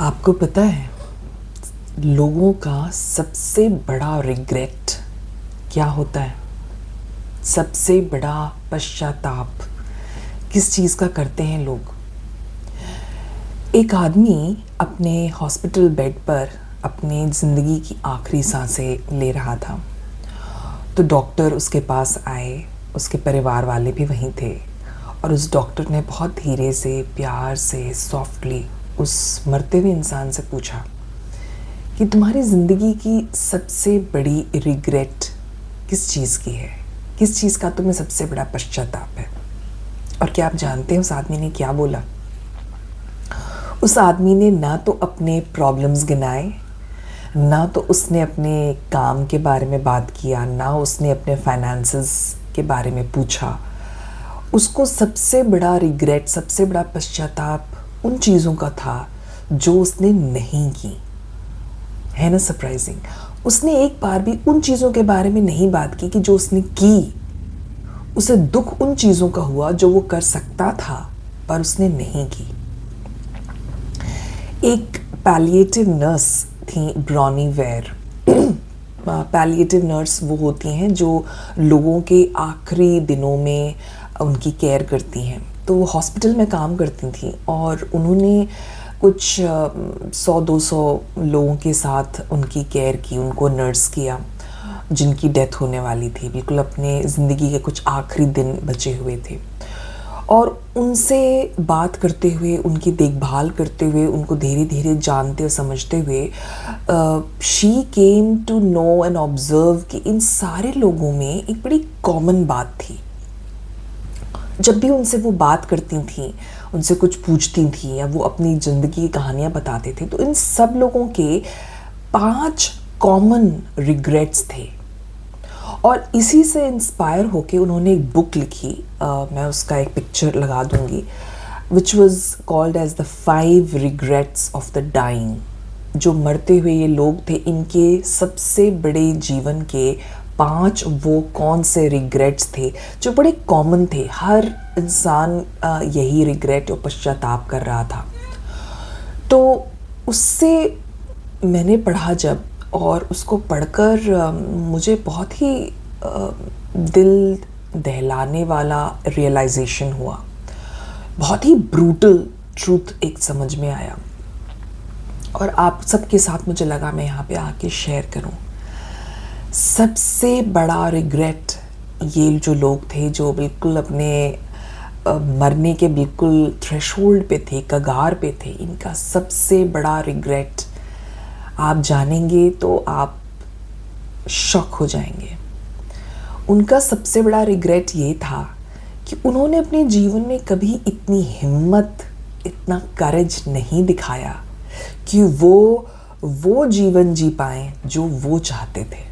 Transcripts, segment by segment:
आपको पता है लोगों का सबसे बड़ा रिग्रेट क्या होता है? सबसे बड़ा पश्चाताप किस चीज़ का करते हैं लोग? एक आदमी अपने हॉस्पिटल बेड पर अपने ज़िंदगी की आखिरी सांसें ले रहा था, तो डॉक्टर उसके पास आए। उसके परिवार वाले भी वहीं थे और उस डॉक्टर ने बहुत धीरे से, प्यार से, सॉफ्टली उस मरते हुए इंसान से पूछा कि तुम्हारी ज़िंदगी की सबसे बड़ी रिग्रेट किस चीज़ की है? किस चीज़ का तुम्हें सबसे बड़ा पश्चाताप है? और क्या आप जानते हैं उस आदमी ने क्या बोला? उस आदमी ने ना तो अपने प्रॉब्लम्स गिनाए, ना तो उसने अपने काम के बारे में बात किया, ना उसने अपने फाइनेंसेस के बारे में पूछा। उसको सबसे बड़ा रिग्रेट, सबसे बड़ा पश्चाताप उन चीज़ों का था जो उसने नहीं की। है ना सरप्राइजिंग? उसने एक बार भी उन चीज़ों के बारे में नहीं बात की कि जो उसने की। उसे दुख उन चीज़ों का हुआ जो वो कर सकता था पर उसने नहीं की। एक पैलिएटिव नर्स थी, ब्रॉनी वेयर। पैलिएटिव नर्स वो होती हैं जो लोगों के आखिरी दिनों में उनकी केयर करती हैं। तो वो हॉस्पिटल में काम करती थी और उन्होंने कुछ 100-200 लोगों के साथ उनकी केयर की, उनको नर्स किया जिनकी डेथ होने वाली थी। बिल्कुल अपने ज़िंदगी के कुछ आखिरी दिन बचे हुए थे और उनसे बात करते हुए, उनकी देखभाल करते हुए, उनको धीरे धीरे जानते और समझते हुए she came to know and observe कि इन सारे लोगों में एक बड़ी कॉमन बात थी। जब भी उनसे वो बात करती थी, उनसे कुछ पूछती थी या वो अपनी ज़िंदगी की कहानियाँ बताते थे, तो इन सब लोगों के 5 कॉमन रिग्रेट्स थे। और इसी से इंस्पायर होके उन्होंने एक बुक लिखी, मैं उसका एक पिक्चर लगा दूंगी, which was called as the 5 regrets of the dying. जो मरते हुए ये लोग थे, इनके सबसे बड़े जीवन के 5 वो कौन से रिग्रेट्स थे जो बड़े कॉमन थे। हर इंसान यही रिग्रेट और पश्चाताप कर रहा था। तो उससे मैंने पढ़ा जब, और उसको पढ़कर मुझे बहुत ही दिल दहलाने वाला रियलाइजेशन हुआ। बहुत ही ब्रूटल ट्रूथ एक समझ में आया और आप सबके साथ मुझे लगा मैं यहाँ पे आके शेयर करूँ। सबसे बड़ा रिग्रेट ये जो लोग थे जो बिल्कुल अपने मरने के बिल्कुल थ्रेशोल्ड पे थे, कगार पे थे, इनका सबसे बड़ा रिग्रेट आप जानेंगे तो आप शॉक हो जाएंगे। उनका सबसे बड़ा रिग्रेट ये था कि उन्होंने अपने जीवन में कभी इतनी हिम्मत, इतना करेज नहीं दिखाया कि वो जीवन जी पाएं जो वो चाहते थे।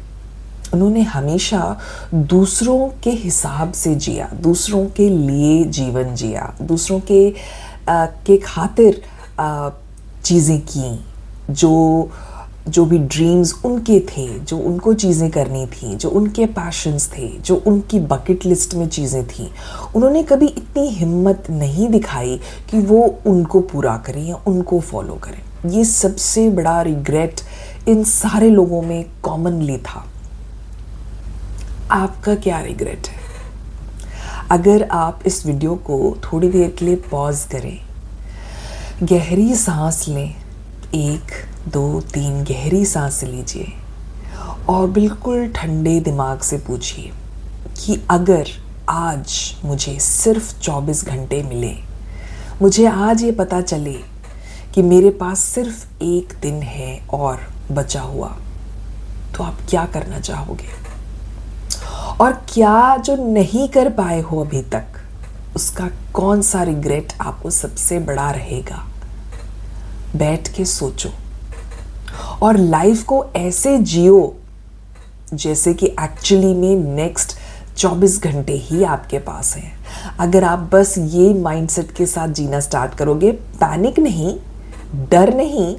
उन्होंने हमेशा दूसरों के हिसाब से जिया, दूसरों के लिए जीवन जिया, दूसरों के खातिर चीज़ें की। जो भी ड्रीम्स उनके थे, जो उनको चीज़ें करनी थी, जो उनके पैशंस थे, जो उनकी बकेट लिस्ट में चीज़ें थी, उन्होंने कभी इतनी हिम्मत नहीं दिखाई कि वो उनको पूरा करें या उनको फॉलो करें। ये सबसे बड़ा रिग्रेट इन सारे लोगों में कॉमनली था। आपका क्या रिग्रेट है? अगर आप इस वीडियो को थोड़ी देर के लिए पॉज करें, गहरी सांस लें, 1 2 3 गहरी सांस लीजिए और बिल्कुल ठंडे दिमाग से पूछिए कि अगर आज मुझे सिर्फ 24 घंटे मिले, मुझे आज ये पता चले कि मेरे पास सिर्फ 1 दिन है और बचा हुआ, तो आप क्या करना चाहोगे? और क्या जो नहीं कर पाए हो अभी तक, उसका कौन सा रिग्रेट आपको सबसे बड़ा रहेगा? बैठ के सोचो और लाइफ को ऐसे जियो जैसे कि एक्चुअली में नेक्स्ट 24 घंटे ही आपके पास हैं। अगर आप बस ये माइंडसेट के साथ जीना स्टार्ट करोगे, पैनिक नहीं, डर नहीं,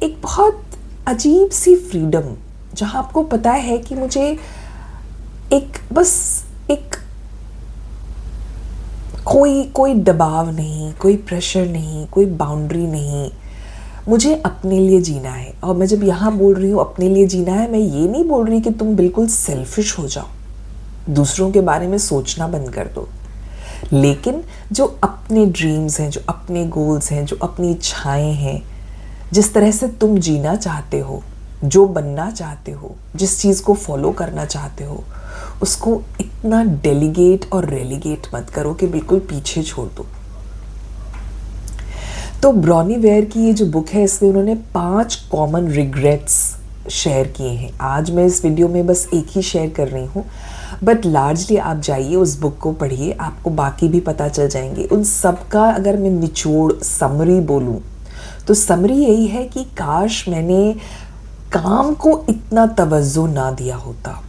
एक बहुत अजीब सी फ्रीडम, जहां आपको पता है कि मुझे एक कोई दबाव नहीं, कोई प्रेशर नहीं, कोई बाउंड्री नहीं, मुझे अपने लिए जीना है। और मैं जब यहाँ बोल रही हूँ अपने लिए जीना है, मैं ये नहीं बोल रही कि तुम बिल्कुल सेल्फिश हो जाओ, दूसरों के बारे में सोचना बंद कर दो। लेकिन जो अपने ड्रीम्स हैं, जो अपने गोल्स हैं, जो अपनी इच्छाएं हैं, जिस तरह से तुम जीना चाहते हो, जो बनना चाहते हो, जिस चीज़ को फॉलो करना चाहते हो, उसको इतना डेलीगेट और रेलीगेट मत करो कि बिल्कुल पीछे छोड़ दो। तो ब्रॉनी वेयर की ये जो बुक है, इसमें उन्होंने 5 कॉमन रिग्रेट्स शेयर किए हैं। आज मैं इस वीडियो में बस एक ही शेयर कर रही हूँ, बट लार्जली आप जाइए उस बुक को पढ़िए, आपको बाकी भी पता चल जाएंगे। उन सब का अगर मैं निचोड़ समरी बोलूँ तो समरी यही है कि काश मैंने काम को इतना तवज्जो ना दिया होता,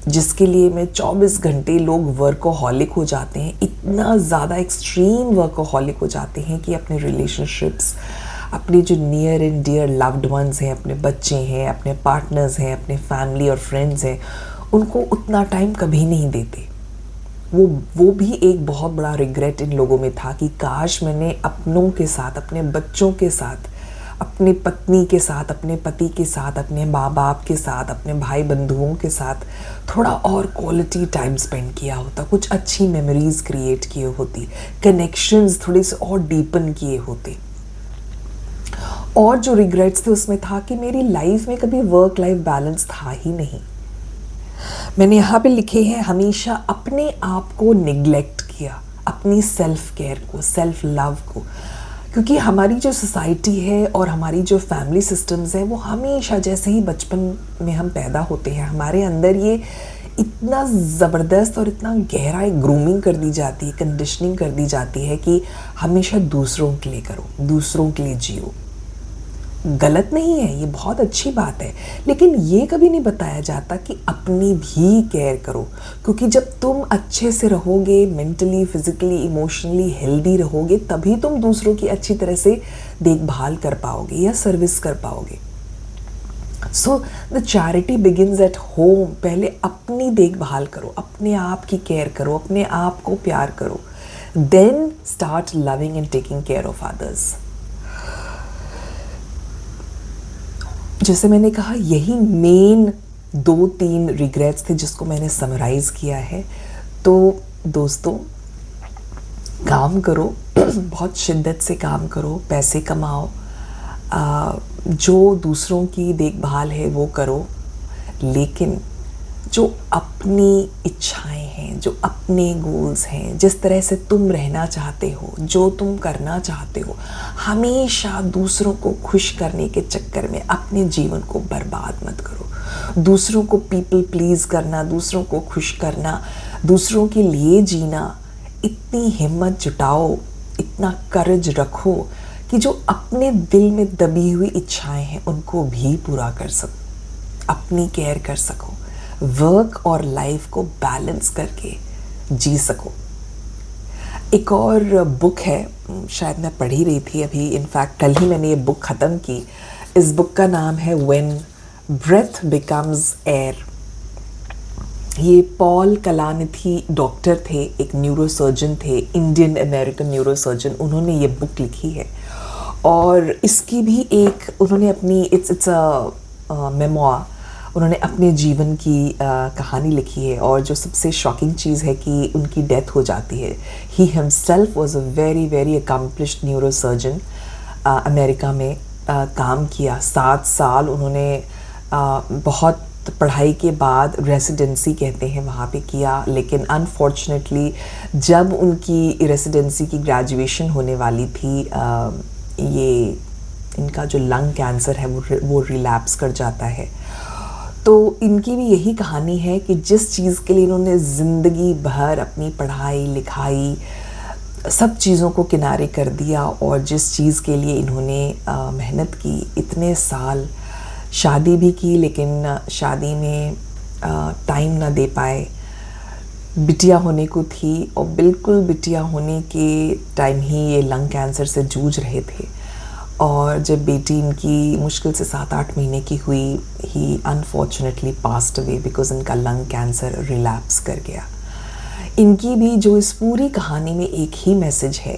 जिसके लिए मैं 24 घंटे लोग वर्कोहॉलिक हो जाते हैं, इतना ज़्यादा एक्सट्रीम वर्कोहॉलिक हो जाते हैं कि अपने रिलेशनशिप्स, अपने जो near and dear loved ones हैं, अपने बच्चे हैं, अपने पार्टनर्स हैं, अपने फैमिली और फ्रेंड्स हैं, उनको उतना टाइम कभी नहीं देते। वो भी एक बहुत बड़ा रिग्रेट इन लोगों में था कि काश मैंने अपनों के साथ, अपने बच्चों के साथ, अपने पत्नी के साथ, अपने पति के साथ, अपने माँ बाप के साथ, अपने भाई बंधुओं के साथ थोड़ा और क्वालिटी टाइम स्पेंड किया होता, कुछ अच्छी मेमोरीज क्रिएट किए होती, कनेक्शंस थोड़े से और डीपन किए होते। और जो रिग्रेट्स थे उसमें था कि मेरी लाइफ में कभी वर्क लाइफ बैलेंस था ही नहीं। मैंने यहाँ पे लिखे हैं, हमेशा अपने आप को निग्लेक्ट किया, अपनी सेल्फ केयर को, सेल्फ लव को, क्योंकि हमारी जो सोसाइटी है और हमारी जो फैमिली सिस्टम्स हैं वो हमेशा, जैसे ही बचपन में हम पैदा होते हैं, हमारे अंदर ये इतना ज़बरदस्त और इतना गहरा एक ग्रूमिंग कर दी जाती है, कंडीशनिंग कर दी जाती है कि हमेशा दूसरों के लिए करो, दूसरों के लिए जियो। गलत नहीं है, ये बहुत अच्छी बात है, लेकिन ये कभी नहीं बताया जाता कि अपनी भी केयर करो, क्योंकि जब तुम अच्छे से रहोगे, मेंटली, फिजिकली, इमोशनली हेल्दी रहोगे, तभी तुम दूसरों की अच्छी तरह से देखभाल कर पाओगे या सर्विस कर पाओगे। So the charity begins at home. पहले अपनी देखभाल करो, अपने आप की केयर करो, अपने आप को प्यार करो, then start loving and taking care of others. जैसे मैंने कहा, यही मेन 2-3 रिग्रेट्स थे जिसको मैंने समराइज़ किया है। तो दोस्तों, काम करो, बहुत शिद्दत से काम करो, पैसे कमाओ, जो दूसरों की देखभाल है वो करो, लेकिन जो अपनी इच्छाएं हैं, जो अपने गोल्स हैं, जिस तरह से तुम रहना चाहते हो, जो तुम करना चाहते हो, हमेशा दूसरों को खुश करने के चक्कर में अपने जीवन को बर्बाद मत करो। दूसरों को पीपल प्लीज़ करना, दूसरों को खुश करना, दूसरों के लिए जीना, इतनी हिम्मत जुटाओ, इतना करज रखो कि जो अपने दिल में दबी हुई इच्छाएं हैं उनको भी पूरा कर सको, अपनी केयर कर सको, वर्क और लाइफ को बैलेंस करके जी सको। एक और बुक है, शायद मैं पढ़ ही रही थी अभी, इनफैक्ट कल ही मैंने ये बुक ख़त्म की। इस बुक का नाम है व्हेन ब्रेथ बिकम्स एयर। ये पॉल कलानिथी डॉक्टर थे, एक न्यूरोसर्जन थे, इंडियन अमेरिकन न्यूरोसर्जन, उन्होंने ये बुक लिखी है। और इसकी भी एक उन्होंने अपनी इट्स अ मेमोir, उन्होंने अपने जीवन की कहानी लिखी है। और जो सबसे शॉकिंग चीज़ है कि उनकी डेथ हो जाती है। He himself was a very very accomplished neurosurgeon, America में काम किया 7 साल उन्होंने, बहुत पढ़ाई के बाद रेसिडेंसी कहते हैं वहाँ पे किया, लेकिन अनफॉर्चुनेटली जब उनकी रेसिडेंसी की ग्रेजुएशन होने वाली थी, ये इनका जो लंग कैंसर है वो रिलैप्स कर जाता है। तो इनकी भी यही कहानी है कि जिस चीज़ के लिए इन्होंने ज़िंदगी भर अपनी पढ़ाई लिखाई सब चीज़ों को किनारे कर दिया, और जिस चीज़ के लिए इन्होंने मेहनत की इतने साल, शादी भी की लेकिन शादी में टाइम ना दे पाए, बिटिया होने को थी और बिल्कुल बिटिया होने के टाइम ही ये लंग कैंसर से जूझ रहे थे। और जब बेटी इनकी मुश्किल से 7-8 महीने की हुई, ही अनफॉर्चुनेटली पास्ड अवे बिकॉज इनका लंग कैंसर रिलैप्स कर गया। इनकी भी जो इस पूरी कहानी में एक ही मैसेज है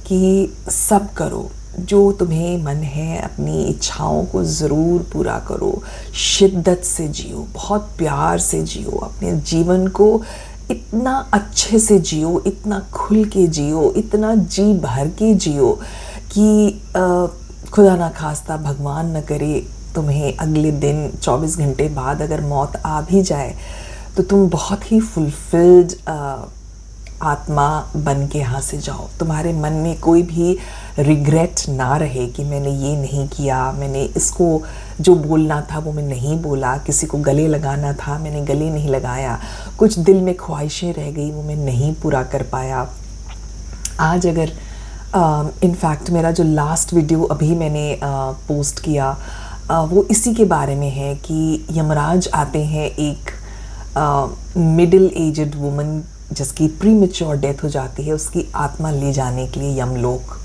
कि सब करो, जो तुम्हें मन है अपनी इच्छाओं को ज़रूर पूरा करो, शिद्दत से जियो, बहुत प्यार से जियो, अपने जीवन को इतना अच्छे से जियो, इतना खुल के जियो, इतना जी भर के जियो कि खुदा ना खास्ता, भगवान न करे, तुम्हें अगले दिन 24 घंटे बाद अगर मौत आ भी जाए तो तुम बहुत ही फुलफिल्ड आत्मा बन के यहाँ से जाओ। तुम्हारे मन में कोई भी रिग्रेट ना रहे कि मैंने ये नहीं किया, मैंने इसको जो बोलना था वो मैं नहीं बोला, किसी को गले लगाना था मैंने गले नहीं लगाया, कुछ दिल में ख्वाहिशें रह गई वो मैं नहीं पूरा कर पाया। आज अगर इनफैक्ट मेरा जो लास्ट वीडियो अभी मैंने पोस्ट किया वो इसी के बारे में है कि यमराज आते हैं एक मिडिल एजड वुमन जिसकी प्रीमेच्योर डेथ हो जाती है, उसकी आत्मा ले जाने के लिए यमलोक,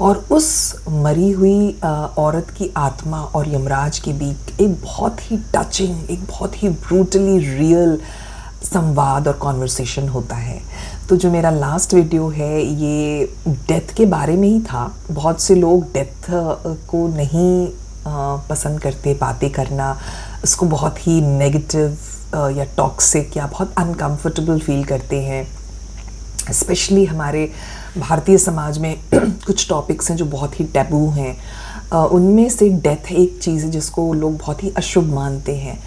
और उस मरी हुई औरत की आत्मा और यमराज के बीच एक बहुत ही टचिंग, एक बहुत ही ब्रूटली रियल संवाद और कॉन्वर्सेशन होता है। तो जो मेरा लास्ट वीडियो है ये डेथ के बारे में ही था। बहुत से लोग डेथ को नहीं पसंद करते, बातें करना उसको बहुत ही नेगेटिव या टॉक्सिक या बहुत अनकंफर्टेबल फील करते हैं। स्पेशली हमारे भारतीय समाज में कुछ टॉपिक्स हैं जो बहुत ही टैबू हैं। उनमें से डेथ एक चीज़ है जिसको लोग बहुत ही अशुभ मानते हैं,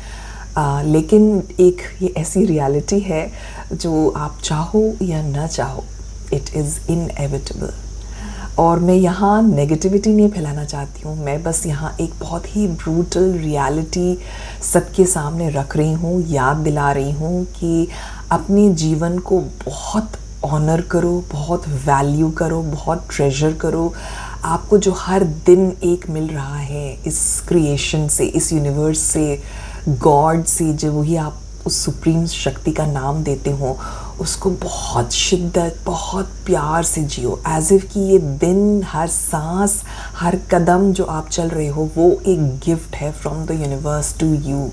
लेकिन एक ये ऐसी रियलिटी है जो आप चाहो या ना चाहो इट इज़ इनएविटेबल। और मैं यहाँ नेगेटिविटी नहीं फैलाना चाहती हूँ, मैं बस यहाँ एक बहुत ही ब्रूटल रियलिटी सबके सामने रख रही हूँ, याद दिला रही हूँ कि अपने जीवन को बहुत ऑनर करो, बहुत वैल्यू करो, बहुत ट्रेजर करो। आपको जो हर दिन एक मिल रहा है इस क्रिएशन से, इस यूनिवर्स से, गॉड से, जो वही आप उस सुप्रीम शक्ति का नाम देते हो, उसको बहुत शिद्दत, बहुत प्यार से जियो, एज इफ़ कि ये दिन, हर सांस, हर कदम जो आप चल रहे हो वो एक गिफ्ट है from the universe to you.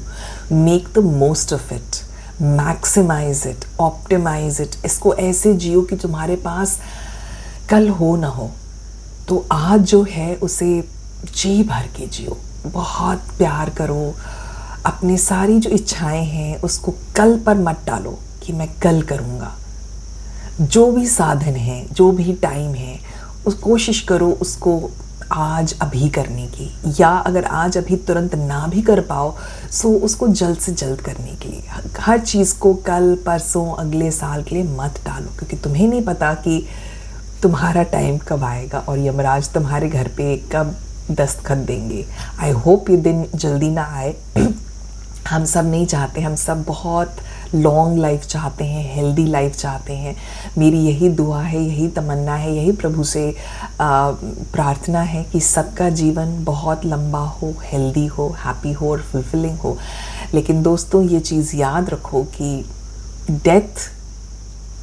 Make the most of it, maximise it, optimise it. इसको ऐसे जियो कि तुम्हारे पास कल हो ना हो, तो आज जो है उसे जी भर के जियो, बहुत प्यार करो। अपनी सारी जो इच्छाएं हैं उसको कल पर मत डालो कि मैं कल करूँगा। जो भी साधन है, जो भी टाइम है, उस कोशिश करो उसको आज अभी करने की, या अगर आज अभी तुरंत ना भी कर पाओ सो उसको जल्द से जल्द करने के लिए। हर चीज़ को कल, परसों, अगले साल के लिए मत डालो, क्योंकि तुम्हें नहीं पता कि तुम्हारा टाइम कब आएगा और यमराज तुम्हारे घर पे कब दस्तखत देंगे। आई होप ये दिन जल्दी ना आए। हम सब नहीं चाहते, हम सब बहुत लॉन्ग लाइफ चाहते हैं, हेल्दी लाइफ चाहते हैं। मेरी यही दुआ है, यही तमन्ना है, यही प्रभु से प्रार्थना है कि सबका जीवन बहुत लंबा हो, हेल्दी हो, हैप्पी हो और फुलफिलिंग हो। लेकिन दोस्तों ये चीज़ याद रखो कि डेथ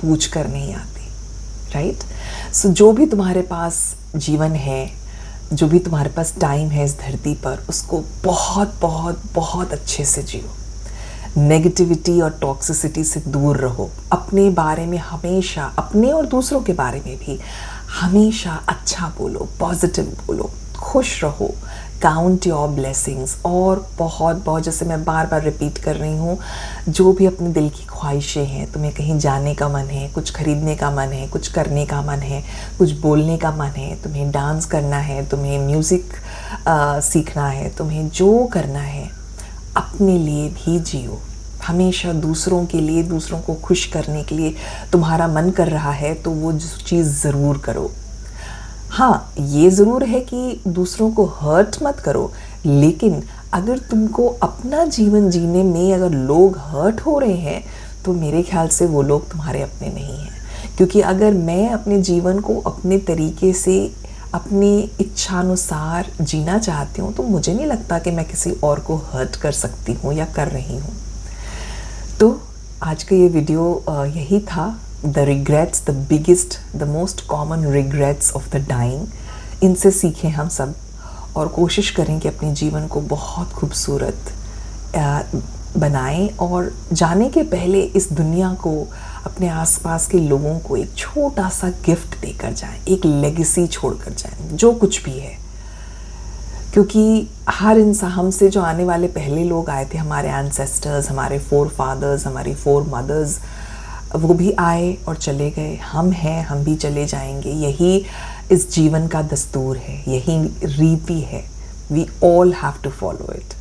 पूछ कर नहीं आती, राइट? सो जो भी तुम्हारे पास जीवन है, जो भी तुम्हारे पास टाइम है इस धरती पर, उसको बहुत बहुत बहुत अच्छे से जियो। नेगेटिविटी और टॉक्सिसिटी से दूर रहो। अपने बारे में हमेशा, अपने और दूसरों के बारे में भी हमेशा अच्छा बोलो, पॉजिटिव बोलो, खुश रहो, काउंट योर ब्लेसिंग्स। और बहुत बहुत, जैसे मैं बार बार रिपीट कर रही हूँ, जो भी अपने दिल की ख्वाहिशें हैं, तुम्हें कहीं जाने का मन है, कुछ खरीदने का मन है, कुछ करने का मन है, कुछ बोलने का मन है, तुम्हें डांस करना है, तुम्हें म्यूज़िक सीखना है, तुम्हें जो करना है, अपने लिए भी जियो। हमेशा दूसरों के लिए, दूसरों को खुश करने के लिए तुम्हारा मन कर रहा है तो वो चीज़ ज़रूर करो। हाँ, ये ज़रूर है कि दूसरों को हर्ट मत करो, लेकिन अगर तुमको अपना जीवन जीने में अगर लोग हर्ट हो रहे हैं तो मेरे ख्याल से वो लोग तुम्हारे अपने नहीं हैं। क्योंकि अगर मैं अपने जीवन को अपने तरीके से, अपनी इच्छानुसार जीना चाहती हूँ तो मुझे नहीं लगता कि मैं किसी और को हर्ट कर सकती हूँ या कर रही हूँ। तो आज का ये वीडियो यही था। The regrets, the biggest, the most common regrets of the dying, इनसे सीखें हम सब और कोशिश करें कि अपने जीवन को बहुत खूबसूरत बनाएं और जाने के पहले इस दुनिया को अपने आसपास के लोगों को एक छोटा सा गिफ्ट देकर जाएं, एक लेगेसी छोड़कर जाएं, जो कुछ भी है। क्योंकि हर इंसान, हमसे जो आने वाले पहले लोग आए थे, हमारे एंसेस्टर्स, हमारे फोर फादर्स, हमारी फोर मदर्स, वो भी आए और चले गए। हम हैं, हम भी चले जाएंगे। यही इस जीवन का दस्तूर है, यही रीति है। We all have to follow it.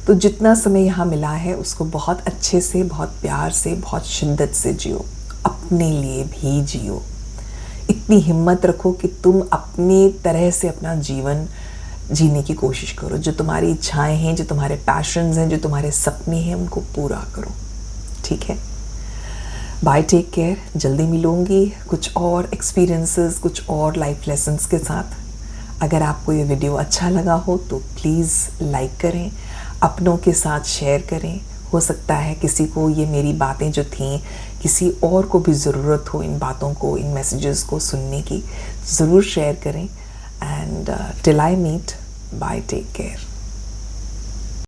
तो जितना समय यहाँ मिला है उसको बहुत अच्छे से, बहुत प्यार से, बहुत शिद्दत से जियो, अपने लिए भी जियो। इतनी हिम्मत रखो कि तुम अपनी तरह से अपना जीवन जीने की कोशिश करो। जो तुम्हारी इच्छाएं हैं, जो तुम्हारे पैशंस हैं, जो तुम्हारे सपने हैं, उनको पूरा करो। ठीक है, बाय, टेक केयर। जल्दी मिलूंगी कुछ और एक्सपीरियंसेस, कुछ और लाइफ लेसन्स के साथ। अगर आपको ये वीडियो अच्छा लगा हो तो प्लीज़ लाइक करें, अपनों के साथ शेयर करें। हो सकता है किसी को ये मेरी बातें जो थीं, किसी और को भी ज़रूरत हो इन बातों को, इन मैसेजेस को सुनने की। ज़रूर शेयर करें। And till I meet, bye, take care.